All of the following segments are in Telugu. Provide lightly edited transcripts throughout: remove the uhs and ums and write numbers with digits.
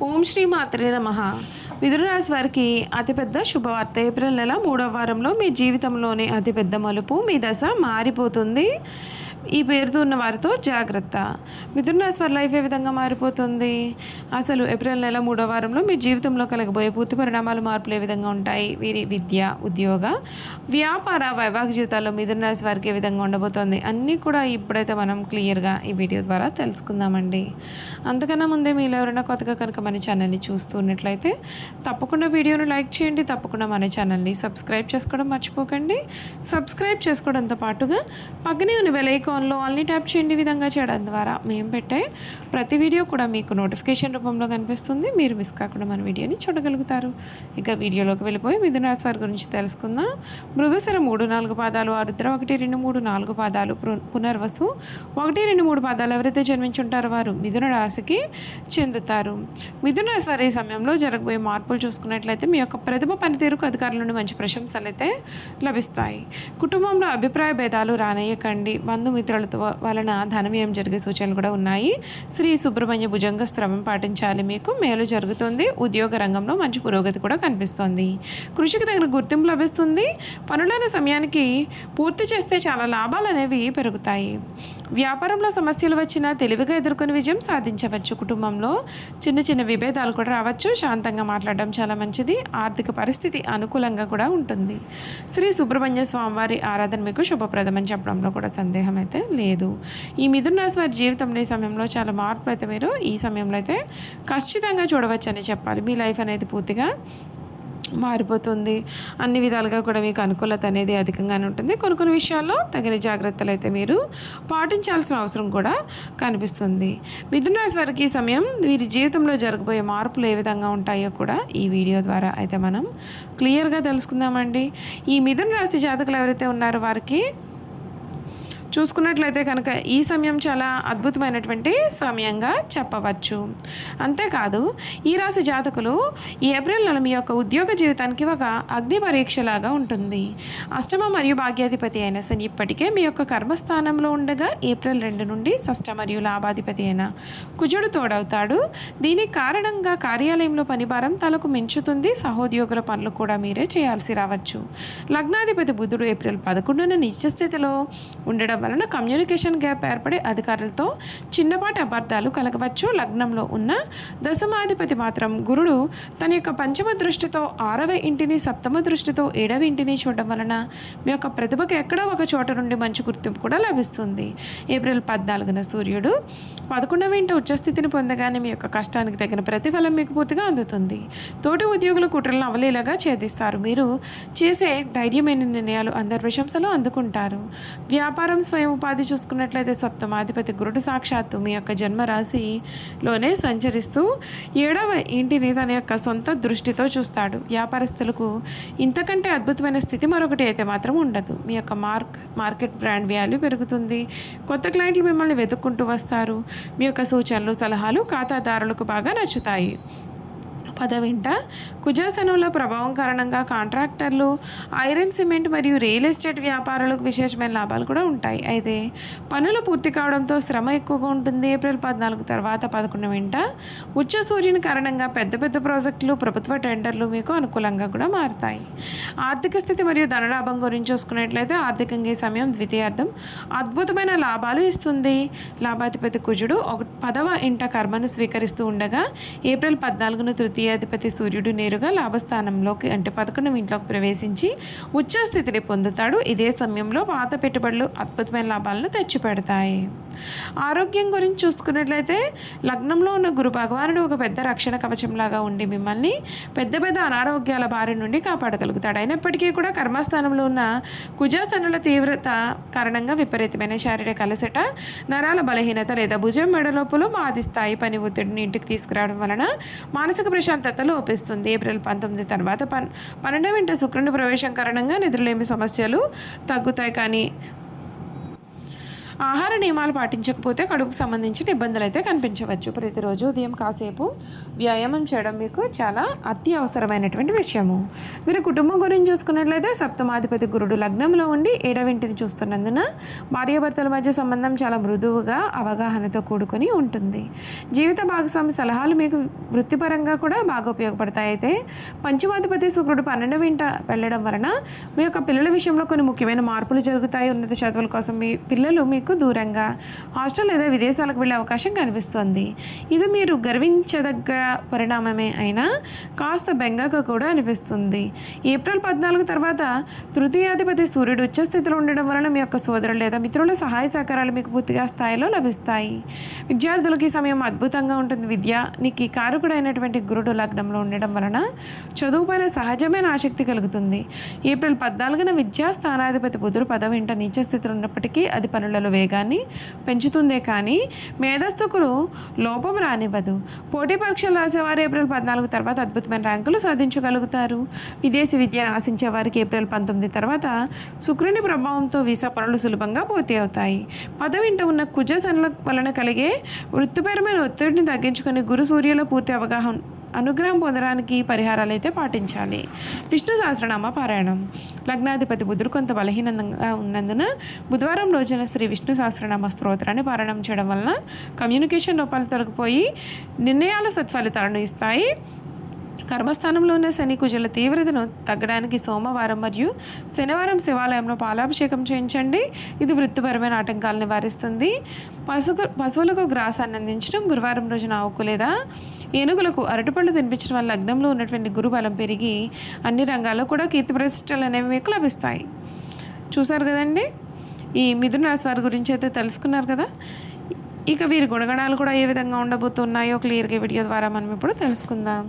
ఓం శ్రీ మాత్రే నమః. మిథున రాశి వారికి అతిపెద్ద శుభవార్త. ఏప్రిల్ నెల 3వ వారంలో మీ జీవితంలోని అతిపెద్ద మలుపు, మీ దశ మారిపోతుంది. ఈ పేరుతో ఉన్న వారితో జాగ్రత్త. మిథున రాశి వారి లైఫ్ ఏ విధంగా మారిపోతుంది? అసలు ఏప్రిల్ నెల 3వ వారంలో మీ జీవితంలో కలగబోయే పూర్తి పరిణామాలు, మార్పులు ఏ విధంగా ఉంటాయి? వీరి విద్య, ఉద్యోగ, వ్యాపార, వైవాహిక జీవితాల్లో మిథున రాశి వారికి ఏ విధంగా ఉండబోతోంది అన్నీ కూడా ఇప్పుడైతే మనం క్లియర్గా ఈ వీడియో ద్వారా తెలుసుకుందామండి. అంతకన్నా ముందే మీరు ఎవరైనా కొత్తగా కనుక మన ఛానల్ని చూస్తూ ఉన్నట్లయితే తప్పకుండా వీడియోను లైక్ చేయండి. తప్పకుండా మన ఛానల్ని సబ్స్క్రైబ్ చేసుకోవడం మర్చిపోకండి. సబ్స్క్రైబ్ చేసుకోవడంతో పాటుగా పక్కనే ఉన్న బెల్ ఐకాన్లో ఆల్ని ట్యాప్ చేయండి. విధంగా చేయడం ద్వారా మేము పెట్టే ప్రతి వీడియో కూడా మీకు నోటిఫికేషన్ రూపంలో కనిపిస్తుంది. మీరు మిస్ కాకుండా మన వీడియోని చూడగలుగుతారు. ఇక వీడియోలోకి వెళ్ళిపోయి మిథున రాశి వారి గురించి తెలుసుకుందాం. మృగశిర 3-4 పాదాలు, ఆరుద్ర 1-2-3-4 పాదాలు, పునర్వసు 1-2-3 పాదాలు ఎవరైతే జన్మించుంటారో వారు మిథున రాశికి చెందుతారు. మిథున రాశి వారి సమయంలో జరగబోయే మార్పులు చూసుకున్నట్లయితే మీ యొక్క ప్రతిభ, పనితీరుకు అధికారుల నుండి మంచి ప్రశంసలు అయితే లభిస్తాయి. కుటుంబంలో అభిప్రాయ భేదాలు రానేయకండి. బంధుమిత్రులతో వలన ధనవ్యయం జరిగే సూచనలు కూడా ఉన్నాయి. శ్రీ సుబ్రహ్మణ్య భుజంగ శ్రమం పాటించాలి. మీకు మేలు జరుగుతుంది. ఉద్యోగ రంగంలో మంచి పురోగతి కూడా కనిపిస్తుంది. కృషికి తగిన గుర్తింపు లభిస్తుంది. పనులను సమయానికి పూర్తి చేస్తే చాలా లాభాలు అనేవి పెరుగుతాయి. వ్యాపారంలో సమస్యలు వచ్చినా తెలివిగా ఎదుర్కొని విజయం సాధించవచ్చు. కుటుంబంలో చిన్న చిన్న విభేదాలు కూడా రావచ్చు. శాంతంగా మాట్లాడడం చాలా మంచిది. ఆర్థిక పరిస్థితి అనుకూలంగా కూడా ఉంటుంది. శ్రీ సుబ్రహ్మణ్య స్వామివారి ఆరాధన మీకు శుభప్రదమని చెప్పడంలో కూడా సందేహం అయితే లేదు. ఈ మిథున రాశి వారి జీవితంలో ఈ సమయంలో చాలా మార్పులు అయితే మీరు ఈ సమయంలో అయితే ఖచ్చితంగా చూడవచ్చని చెప్పాలి. మీ లైఫ్ అనేది పూర్తిగా మారిపోతుంది. అన్ని విధాలుగా కూడా మీకు అనుకూలత అనేది అధికంగానే ఉంటుంది. కొన్ని విషయాల్లో తగిన జాగ్రత్తలు అయితే మీరు పాటించాల్సిన అవసరం కూడా కనిపిస్తుంది. మిథున రాశి వారికి ఈ సమయం వీరి జీవితంలో జరగబోయే మార్పులు ఏ విధంగా ఉంటాయో కూడా ఈ వీడియో ద్వారా అయితే మనం క్లియర్గా తెలుసుకుందామండి. ఈ మిథున రాశి జాతకులు ఎవరైతే ఉన్నారో వారికి చూసుకున్నట్లయితే కనుక ఈ సమయం చాలా అద్భుతమైనటువంటి సమయంగా చెప్పవచ్చు. అంతేకాదు ఈ రాశి జాతకులు ఈ ఏప్రిల్ నెల మీ యొక్క ఉద్యోగ జీవితానికి ఒక అగ్ని పరీక్షలాగా ఉంటుంది. అష్టమ మరియు భాగ్యాధిపతి అయిన శని ఇప్పటికే మీ యొక్క కర్మస్థానంలో ఉండగా ఏప్రిల్ 2 నుండి షష్ఠ మరియు లాభాధిపతి అయిన కుజుడు తోడవుతాడు. దీనికి కారణంగా కార్యాలయంలో పనిభారం తలకు మించుతుంది. సహోద్యోగుల పనులు కూడా మీరే చేయాల్సి రావచ్చు. లగ్నాధిపతి బుధుడు ఏప్రిల్ 11న నిత్యస్థితిలో ఉండడం వలన కమ్యూనికేషన్ గ్యాప్ ఏర్పడి అధికారులతో చిన్నపాటి అపార్థాలు కలగవచ్చు. లగ్నంలో ఉన్న దశమాధిపతి మాత్రం గురుడు తన యొక్క పంచమ దృష్టితో 6వ ఇంటిని, సప్తమ దృష్టితో 7వ ఇంటిని చూడడం వలన మీ యొక్క ప్రతిభకు ఎక్కడో ఒక చోట నుండి మంచి గుర్తింపు కూడా లభిస్తుంది. ఏప్రిల్ 14న సూర్యుడు 11వ ఇంటి ఉచ్చస్థితిని పొందగానే మీ యొక్క కష్టానికి తగిన ప్రతిఫలం మీకు పూర్తిగా అందుతుంది. తోటి ఉద్యోగుల కుట్రలను అవలీలగా ఛేదిస్తారు. మీరు చేసే ధైర్యమైన నిర్ణయాలు అందరి ప్రశంసలు అందుకుంటారు. వ్యాపారం, స్వయం ఉపాధి చూసుకున్నట్లయితే సప్తమాధిపతి గురుడు సాక్షాత్తు మీ యొక్క జన్మరాశిలోనే సంచరిస్తూ 7వ ఇంటిని తన యొక్క సొంత దృష్టితో చూస్తాడు. వ్యాపారస్తులకు ఇంతకంటే అద్భుతమైన స్థితి మరొకటి అయితే మాత్రం ఉండదు. మీ యొక్క మార్కెట్ బ్రాండ్ వాల్యూ పెరుగుతుంది. కొత్త క్లయింట్లు మిమ్మల్ని వెతుక్కుంటూ వస్తారు. మీ యొక్క సూచనలు, సలహాలు ఖాతాదారులకు బాగా నచ్చుతాయి. 10వ ఇంట కుజాసనంలో ప్రభావం కారణంగా కాంట్రాక్టర్లు, ఐరన్, సిమెంట్ మరియు రియల్ ఎస్టేట్ వ్యాపారులకు విశేషమైన లాభాలు కూడా ఉంటాయి. అయితే పనులు పూర్తి కావడంతో శ్రమ ఎక్కువగా ఉంటుంది. ఏప్రిల్ 14 తర్వాత 11వ ఇంట ఉచ్చ సూర్యుని కారణంగా పెద్ద ప్రాజెక్టులు, ప్రభుత్వ టెండర్లు మీకు అనుకూలంగా కూడా మారుతాయి. ఆర్థిక స్థితి మరియు ధనలాభం గురించి చూసుకున్నట్లయితే ఆర్థికంగా ఈ సమయం ద్వితీయార్థం అద్భుతమైన లాభాలు ఇస్తుంది. లాభాధిపతి కుజుడు 10వ ఇంట కర్మను స్వీకరిస్తూ ఉండగా ఏప్రిల్ 14న తృతీయాధిపతి సూర్యుడు నేరుగా లాభస్థానంలోకి అంటే 11వ ఇంట్లోకి ప్రవేశించి ఉచ్చ స్థితిని పొందుతాడు. ఇదే సమయంలో పాత పెట్టుబడులు అద్భుతమైన లాభాలను తెచ్చిపెడతాయి. ఆరోగ్యం గురించి చూసుకున్నట్లయితే లగ్నంలో ఉన్న గురు భగవానుడు ఒక పెద్ద రక్షణ కవచంలాగా ఉండి మిమ్మల్ని పెద్ద అనారోగ్యాల బారి నుండి కాపాడగలుగుతాడు. అయినప్పటికీ కూడా కర్మస్థానంలో ఉన్న కుజాసనుల తీవ్రత కారణంగా విపరీతమైన శారీరక అలసట, నరాల బలహీనత లేదా భుజం మెడలోపులు బాధిస్తాయి. పని ఒత్తిడిని ఇంటికి తీసుకురావడం వలన మానసిక ప్రశాంతత లోపిస్తుంది. ఏప్రిల్ 19 తర్వాత 12వ ఇంట శుక్రుని ప్రవేశం కారణంగా నిద్రలేమి సమస్యలు తగ్గుతాయి. కానీ ఆహార నియమాలు పాటించకపోతే కడుపుకు సంబంధించిన ఇబ్బందులు అయితే కనిపించవచ్చు. ప్రతిరోజు ఉదయం కాసేపు వ్యాయామం చేయడం మీకు చాలా అత్యవసరమైనటువంటి విషయము. మీరు కుటుంబం గురించి చూసుకున్నట్లయితే సప్తమాధిపతి గురుడు లగ్నంలో ఉండి 7వ ఇంటిని చూస్తున్నందున భార్యాభర్తల మధ్య సంబంధం చాలా మృదువుగా అవగాహనతో కూడుకొని ఉంటుంది. జీవిత భాగస్వామి సలహాలు మీకు వృత్తిపరంగా కూడా బాగా ఉపయోగపడతాయి. అయితే పంచమాధిపతి శుక్రుడు 12వ ఇంట వెళ్ళడం వలన మీ యొక్క పిల్లల విషయంలో కొన్ని ముఖ్యమైన మార్పులు జరుగుతాయి. ఉన్నత చదువుల కోసం మీ పిల్లలు మీకు దూరంగా హాస్టల్ లేదా విదేశాలకు వెళ్ళే అవకాశం కనిపిస్తుంది. ఇది మీరు గర్వించదగ్గ పరిణామమే అయినా కాస్త బెంగగా కూడా అనిపిస్తుంది. ఏప్రిల్ 14 తర్వాత తృతీయాధిపతి సూర్యుడు ఉచ్చస్థితిలో ఉండడం వలన మీ యొక్క సోదరులు లేదా మిత్రుల సహాయ సహకారాలు మీకు పూర్తిగా స్థాయిలో లభిస్తాయి. విద్యార్థులకి ఈ సమయం అద్భుతంగా ఉంటుంది. విద్యానికి కారకుడైనటువంటి గురుడు లగ్నంలో ఉండడం వలన చదువుపైన సహజమైన ఆసక్తి కలుగుతుంది. ఏప్రిల్ 14న విద్యా స్థానాధిపతి బుధుడు 10వ ఇంట నీచ స్థితిలో ఉన్నప్పటికీ అది పనులలో వేగాన్ని పెంచుతుందే కానీ మేధస్సుకు లోపం రానివ్వదు. పోటీ పరీక్షలు రాసేవారు ఏప్రిల్ 14 తర్వాత అద్భుతమైన ర్యాంకులు సాధించగలుగుతారు. విదేశీ విద్యను ఆశించే వారికి ఏప్రిల్ 19 తర్వాత శుక్రుని ప్రభావంతో వీసా పనులు సులభంగా పూర్తి అవుతాయి. 10వ ఇంట ఉన్న కుజ శనుల వలన కలిగే వృత్తిపరమైన ఒత్తిడిని తగ్గించుకొని గురు సూర్యుల పూర్తి అనుగ్రహం పొందడానికి పరిహారాలు అయితే పాటించాలి. విష్ణు సహస్రనామ పారాయణం. లగ్నాధిపతి బుధుడు కొంత బలహీనంగా ఉన్నందున బుధవారం రోజున శ్రీ విష్ణు సహస్రనామ స్తోత్రాన్ని పారాయణం చేయడం వలన కమ్యూనికేషన్ లోపాలు తొలగిపోయి నిర్ణయాలు సత్ఫలితాలను ఇస్తాయి. కర్మస్థానంలో ఉన్న శని కుజుల తీవ్రతను తగ్గడానికి సోమవారం మరియు శనివారం శివాలయంలో పాలాభిషేకం చేయించండి. ఇది వృత్తిపరమైన ఆటంకాలను నివారిస్తుంది. పశువులకు గ్రాసాన్ని అందించడం, గురువారం రోజున ఆవుకు లేదా ఏనుగులకు అరటిపళ్ళు తినిపించడం వల్ల లగ్నంలో ఉన్నటువంటి గురుబలం పెరిగి అన్ని రంగాల్లో కూడా కీర్తి ప్రతిష్టలు అనేవి మీకు లభిస్తాయి. చూసారు కదండి, ఈ మిథున రాశి వారి గురించి అయితే తెలుసుకున్నారు కదా. ఇక వీరి గుణగణాలు కూడా ఏ విధంగా ఉండబోతున్నాయో క్లియర్గా వీడియో ద్వారా మనం ఇప్పుడు తెలుసుకుందాం.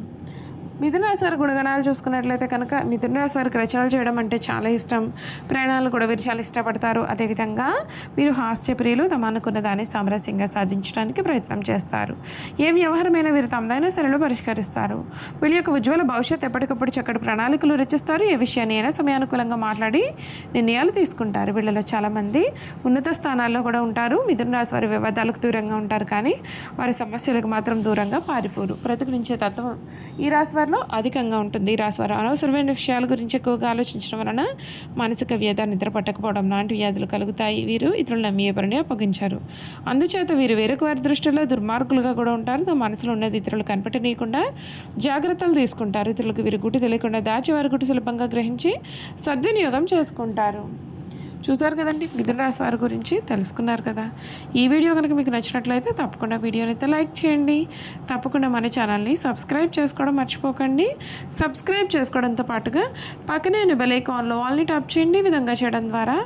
మిథున రాశి వారి గుణగణాలు చూసుకున్నట్లయితే కనుక మిథున రాశి వారికి రచనలు చేయడం అంటే చాలా ఇష్టం. ప్రయాణాలు కూడా వీరు చాలా ఇష్టపడతారు. అదేవిధంగా వీరు హాస్యప్రియులు. తమ అనుకున్న దాన్ని సామరస్యంగా సాధించడానికి ప్రయత్నం చేస్తారు. ఏ వ్యవహారమైనా వీరు తమదైన శైలిలో పరిష్కరిస్తారు. వీళ్ళ యొక్క ఉజ్వల భవిష్యత్తు ఎప్పటికప్పుడు చక్కటి ప్రణాళికలు రచిస్తారు. ఏ విషయాన్ని అయినా సమయానుకూలంగా మాట్లాడి నిర్ణయాలు తీసుకుంటారు. వీళ్ళలో చాలామంది ఉన్నత స్థానాల్లో కూడా ఉంటారు. మిథున రాశి వారి వివాదాలకు దూరంగా ఉంటారు, కానీ వారి సమస్యలకు మాత్రం దూరంగా పారిపోరు. ప్రతికరించే తత్వం ఈ రాశి వారిలో అధికంగా ఉంటుంది. ఈ రాశి వారు అనవసరమైన విషయాల గురించి ఎక్కువగా ఆలోచించడం వలన మానసిక వ్యధ, నిద్ర పట్టకపోవడం లాంటి వ్యాధులు కలుగుతాయి. వీరు ఇతరులు నమ్మే పనిని అప్పగించారు. అందుచేత వీరు వేరొక వారి దృష్టిలో దుర్మార్గులుగా కూడా ఉంటారు. తమ మనసులో ఉన్నది ఇతరులు కనపడనీయకుండా జాగ్రత్తలు తీసుకుంటారు. ఇతరులకు వీరి గుటి తెలియకుండా దాచి వారి గుటి సులభంగా గ్రహించి సద్వినియోగం చేసుకుంటారు. చూసారు కదండి, మిథున రాశి వారి గురించి తెలుసుకున్నారు కదా. ఈ వీడియో కనుక మీకు నచ్చినట్లయితే తప్పకుండా వీడియోని అయితే లైక్ చేయండి. తప్పకుండా మన ఛానల్ని సబ్స్క్రైబ్ చేసుకోవడం మర్చిపోకండి. సబ్స్క్రైబ్ చేసుకోవడంతో పాటుగా పక్కనే బెల్ ఐకాన్లో ఆల్ని ట్యాప్ చేయండి. ఈ విధంగా చేయడం ద్వారా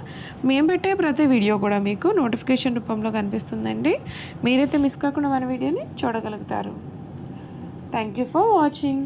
మేము పెట్టే ప్రతి వీడియో కూడా మీకు నోటిఫికేషన్ రూపంలో కనిపిస్తుందండి. మీరైతే మిస్ కాకుండా మన వీడియోని చూడగలుగుతారు. Thank you for watching.